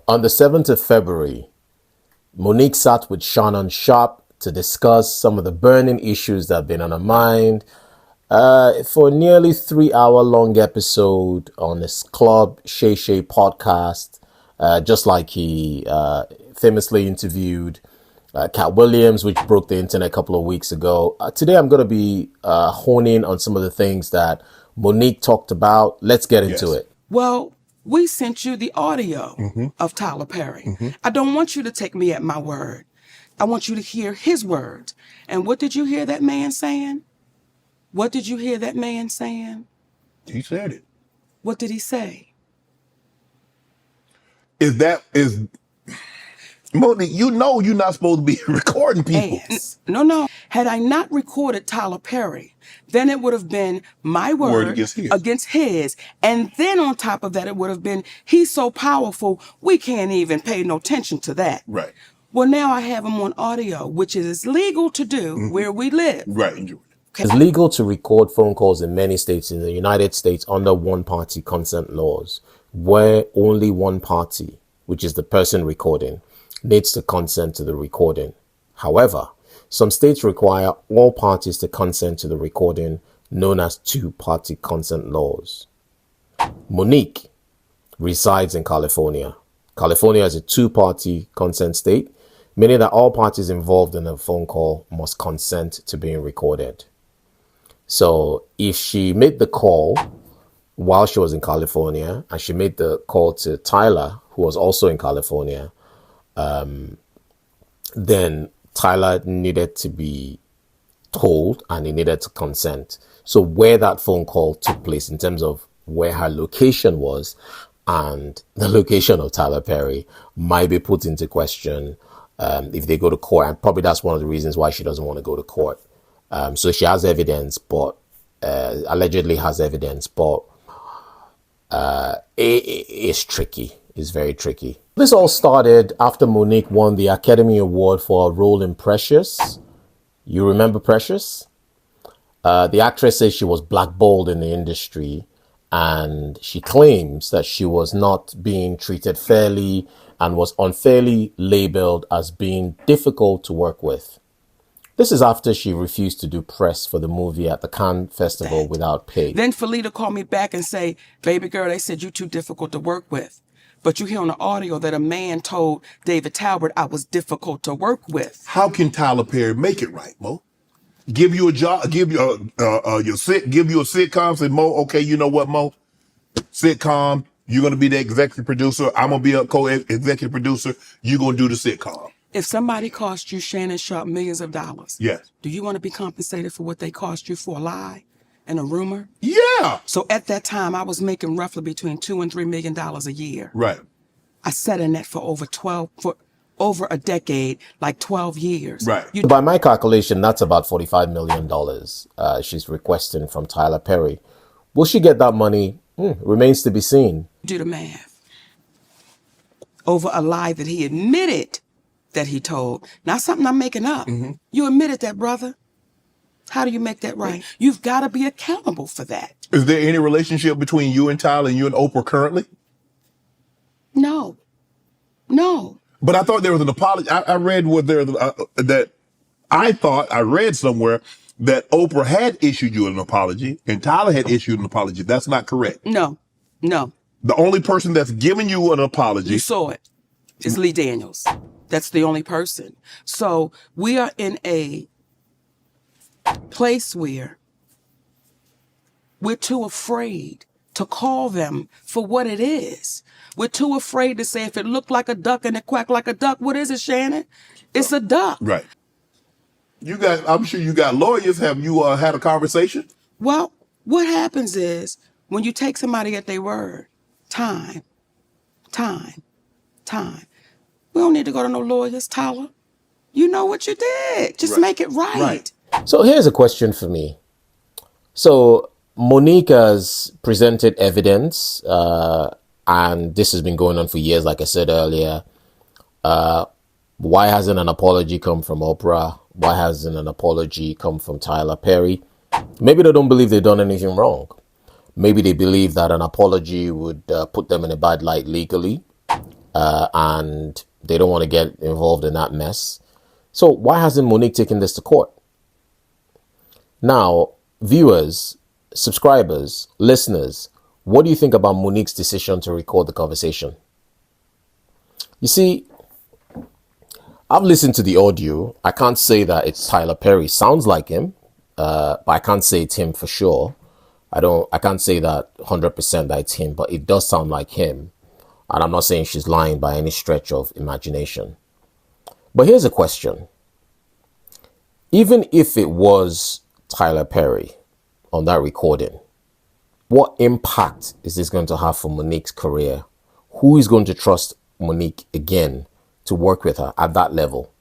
On the 7th of February, Monique sat with Shannon Sharpe to discuss some of the burning issues that have been on her mind for a nearly 3-hour long episode on this Club Shay Shay podcast, just like he famously interviewed Cat Williams, which broke the internet a couple of weeks ago. Today I'm going to be honing on some of the things that Monique talked about. Let's get into it. Well, we sent you the audio of Tyler Perry. I don't want you to take me at my word. I want you to hear his words. And what did you hear that man saying? What did you hear that man saying? He said it. What did he say? Monique, you know you're not supposed to be recording people. No. Had I not recorded Tyler Perry, then it would have been my word against his. And then on top of that, it would have been, he's so powerful, we can't even pay no attention to that. Right. Well, now I have him on audio, which is legal to do where we live. Right. Okay. It's legal to record phone calls in many states in the United States under one-party consent laws, where only one party, which is the person recording, needs to consent to the recording. However, some states require all parties to consent to the recording, known as two-party consent laws. Monique resides in California. California is a two-party consent state, meaning that all parties involved in a phone call must consent to being recorded. So if she made the call while she was in California, and she made the call to Tyler, who was also in California, then Tyler needed to be told and he needed to consent. So where that phone call took place in terms of where her location was and the location of Tyler Perry might be put into question if they go to court. And probably that's one of the reasons why she doesn't want to go to court. So she has evidence, but allegedly has evidence, but it's tricky. It's very tricky. This all started after Monique won the Academy Award for her role in Precious. You remember Precious? The actress says she was blackballed in the industry, and she claims that she was not being treated fairly and was unfairly labeled as being difficult to work with. This is after she refused to do press for the movie at the Cannes Festival without pay. Then Felita called me back and say, baby girl, they said you're too difficult to work with. But you hear on the audio that a man told David Talbert I was difficult to work with. How can Tyler Perry make it right, Mo? Give you a job, give you a sitcom, say, Mo, okay, you know what, Mo? Sitcom, you're going to be the executive producer. I'm going to be a co-executive producer. You're going to do the sitcom. If somebody cost you, Shannon Sharpe, millions of dollars, yes, do you want to be compensated for what they cost you for a lie and a rumor? Yeah. So at that time, I was making roughly between $2 and $3 million a year. Right. I sat in that for over a decade, like 12 years. Right. By my calculation, that's about $45 million she's requesting from Tyler Perry. Will she get that money? Remains to be seen. Do the math. Over a lie that he admitted that he told. Not something I'm making up. You admitted that, brother. How do you make that right? You've got to be accountable for that. Is there any relationship between you and Tyler and you and Oprah currently? No. But I thought there was an apology. I read I read somewhere that Oprah had issued you an apology and Tyler had issued an apology. That's not correct. No. The only person that's given you an apology. You saw it. It's Lee Daniels. That's the only person. So we are in a place where we're too afraid to call them for what it is. We're too afraid to say if it looked like a duck and it quacked like a duck, what is it, Shannon? It's a duck. Right. I'm sure you got lawyers. Have you had a conversation? Well, what happens is when you take somebody at their word, time. We don't need to go to no lawyers, Tyler. You know what you did. Just make it right. So here's a question for me. So Monique has presented evidence, and this has been going on for years, like I said earlier. Why hasn't an apology come from Oprah? Why hasn't an apology come from Tyler Perry? Maybe they don't believe they've done anything wrong. Maybe they believe that an apology would put them in a bad light legally. and they don't want to get involved in that mess. So why hasn't Monique taken this to court? Now, viewers, subscribers, listeners, what do you think about Monique's decision to record the conversation? You see, I've listened to the audio. I can't say that it's Tyler Perry. Sounds like him, but I can't say it's him for sure. I can't say that 100% that it's him, but it does sound like him. And I'm not saying she's lying by any stretch of imagination. But here's a question. Even if it was Tyler Perry on that recording, what impact is this going to have for Monique's career? Who is going to trust Monique again to work with her at that level?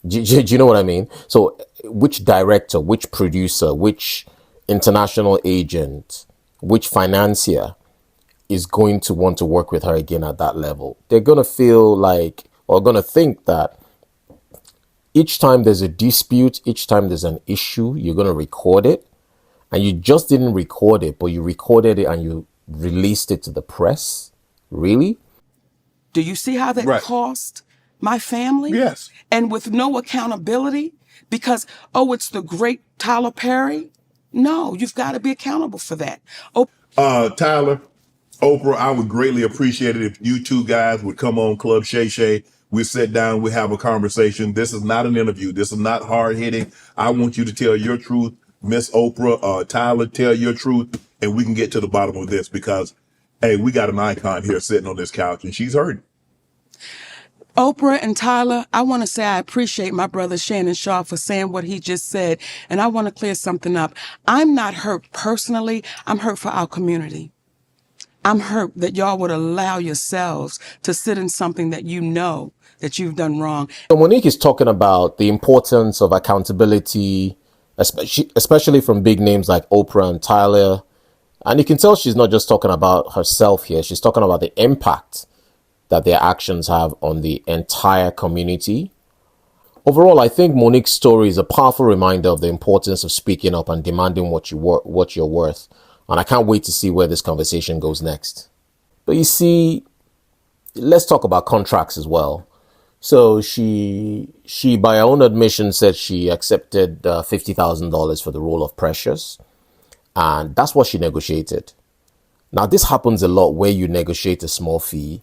Do you know what I mean? So which director, which producer, which international agent, which financier is going to want to work with her again at that level? They're going to feel like, or going to think that each time there's a dispute, each time there's an issue, you're going to record it. And you just didn't record it, but you recorded it and you released it to the press. Really? Do you see how that Right. cost my family? Yes. And with no accountability because, oh, it's the great Tyler Perry? No, you've got to be accountable for that. Oh, Tyler, Oprah, I would greatly appreciate it if you two guys would come on Club Shay Shay. We sit down, we have a conversation. This is not an interview. This is not hard hitting. I want you to tell your truth. Miss Oprah, Tyler, tell your truth, and we can get to the bottom of this because, hey, we got an icon here sitting on this couch and she's hurting. Oprah and Tyler, I want to say I appreciate my brother Shannon Sharpe for saying what he just said. And I want to clear something up. I'm not hurt personally. I'm hurt for our community. I'm hurt that y'all would allow yourselves to sit in something that you know that you've done wrong. So Monique is talking about the importance of accountability, especially from big names like Oprah and Tyler. And you can tell she's not just talking about herself here. She's talking about the impact that their actions have on the entire community. Overall, I think Monique's story is a powerful reminder of the importance of speaking up and demanding what you're worth. And I can't wait to see where this conversation goes next. But you see, let's talk about contracts as well. So she by her own admission said she accepted $50,000 for the role of Precious. And that's what she negotiated. Now, this happens a lot where you negotiate a small fee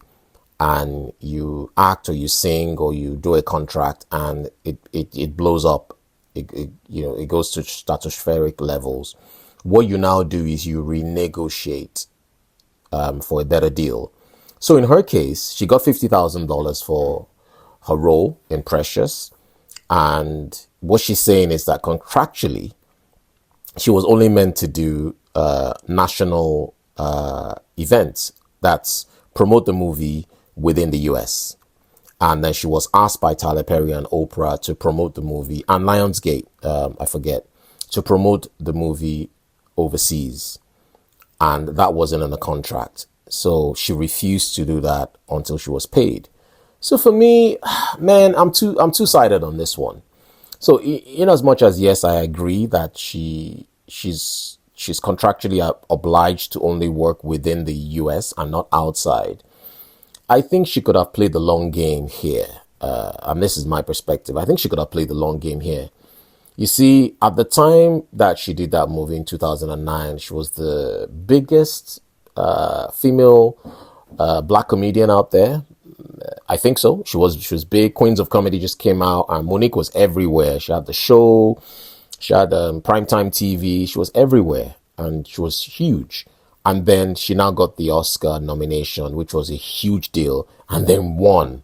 and you act or you sing or you do a contract and it blows up. It goes to stratospheric levels. What you now do is you renegotiate for a better deal. So in her case, she got $50,000 for her role in Precious. And what she's saying is that contractually, she was only meant to do national events. That's promote the movie within the US. And then she was asked by Tyler Perry and Oprah to promote the movie, and Lionsgate, to promote the movie overseas. And that wasn't in the contract. So she refused to do that until she was paid. So for me, man, I'm two-sided on this one. So in as much as, yes, I agree that she's contractually obliged to only work within the US and not outside, I think she could have played the long game here. And this is my perspective. I think she could have played the long game here. You see, at the time that she did that movie in 2009, she was the biggest female black comedian out there. I think so. She was big. Queens of Comedy just came out, and Monique was everywhere. She had the show, she had primetime TV. She was everywhere, and she was huge. And then she now got the Oscar nomination, which was a huge deal, and then won.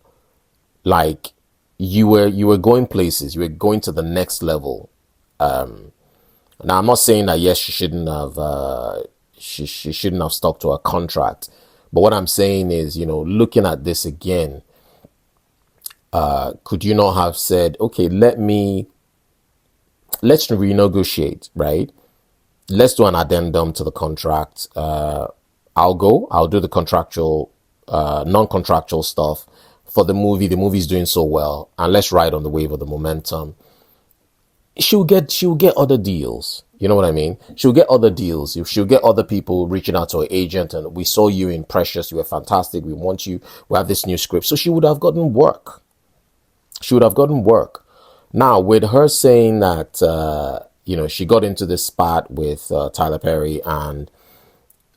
Like, you were going places. You were going to the next level. Now, I'm not saying that yes, she shouldn't have she shouldn't have stuck to a contract. But what I'm saying is, looking at this again, could you not have said, okay, let's renegotiate, right? Let's do an addendum to the contract. I'll do the contractual, non-contractual stuff for the movie. The movie's doing so well, and let's ride on the wave of the momentum. She'll get other deals. You know what I mean? She'll get other deals. She'll get other people reaching out to her agent, and we saw you in Precious. You were fantastic. We want you. We have this new script. So she would have gotten work. She would have gotten work. Now, with her saying that, she got into this spat with Tyler Perry and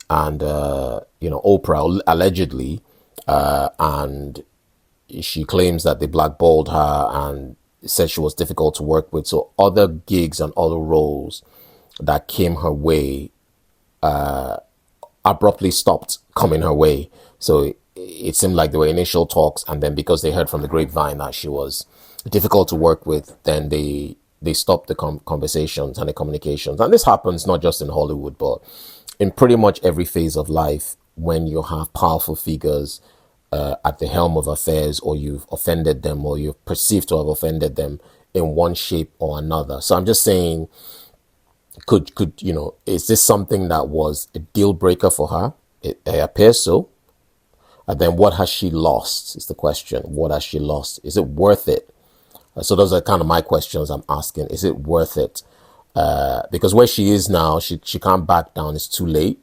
Oprah, allegedly, and she claims that they blackballed her and said she was difficult to work with. So other gigs and other roles that came her way abruptly stopped coming her way. So it seemed like there were initial talks, and then because they heard from the grapevine that she was difficult to work with, then they stopped the conversations and the communications. And this happens not just in Hollywood, but in pretty much every phase of life when you have powerful figures at the helm of affairs, or you've offended them, or you're perceived to have offended them in one shape or another. So I'm just saying, is this something that was a deal breaker for her? It appears so. And then what has she lost is the question. What has she lost? Is it worth it? So those are kind of my questions I'm asking. Is it worth it? Because where she is now, she can't back down. It's too late.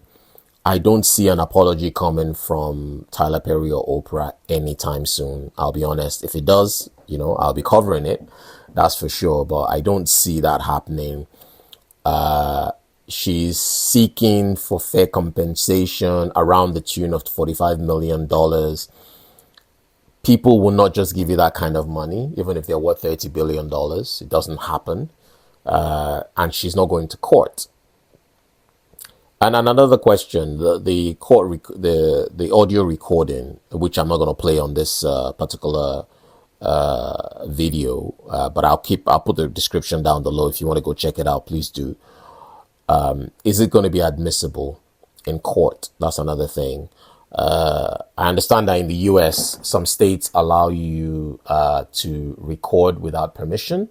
I don't see an apology coming from Tyler Perry or Oprah anytime soon. I'll be honest. If it does, I'll be covering it. That's for sure. But I don't see that happening. She's seeking for fair compensation around the tune of $45 million. People will not just give you that kind of money, even if they're worth $30 billion. It doesn't happen. And she's not going to court. And another question, the audio recording, which I'm not going to play on this particular video, but I'll put the description down below. If you want to go check it out, please do. Is it going to be admissible in court? That's another thing. I understand that in the US, some states allow you to record without permission.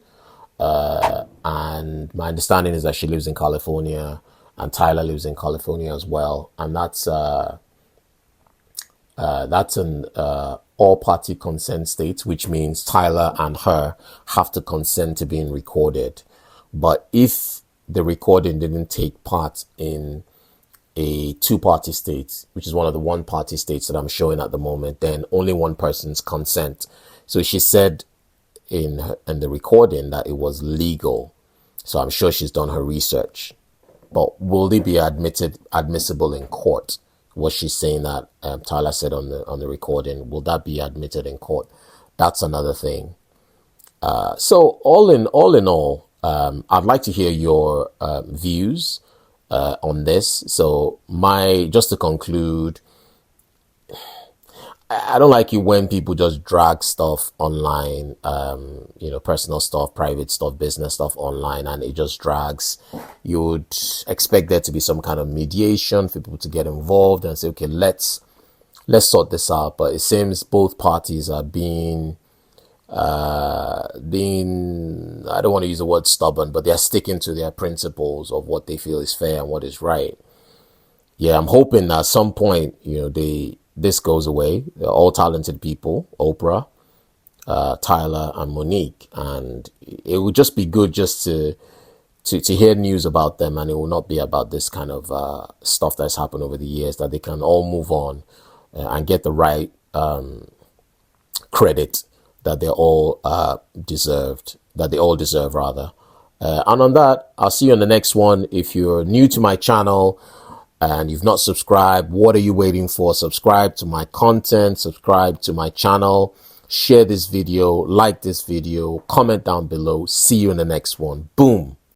And my understanding is that she lives in California, and Tyler lives in California as well. And that's an all-party consent state, which means Tyler and her have to consent to being recorded. But if the recording didn't take part in a two-party state, which is one of the one-party states that I'm showing at the moment, then only one person's consent. So she said in the recording that it was legal. So I'm sure she's done her research. But will they be admissible in court? What she's saying that Tyler said on the recording, will that be admitted in court? That's another thing. So all in all, I'd like to hear your views on this. So just to conclude, I don't like it when people just drag stuff online, personal stuff, private stuff, business stuff online, and it just drags. You would expect there to be some kind of mediation for people to get involved and say, okay, let's sort this out. But it seems both parties are being, I don't want to use the word stubborn, but they're sticking to their principles of what they feel is fair and what is right. Yeah, I'm hoping that at some point, this goes away. They're all talented people, Oprah, Tyler, and Monique. And it would just be good just to hear news about them, and it will not be about this kind of stuff that's happened over the years, that they can all move on and get the right credit that they all deserve, rather. And on that, I'll see you on the next one. If you're new to my channel and you've not subscribed, what are you waiting for? Subscribe to my content, subscribe to my channel, share this video, like this video, comment down below. See you in the next one. Boom.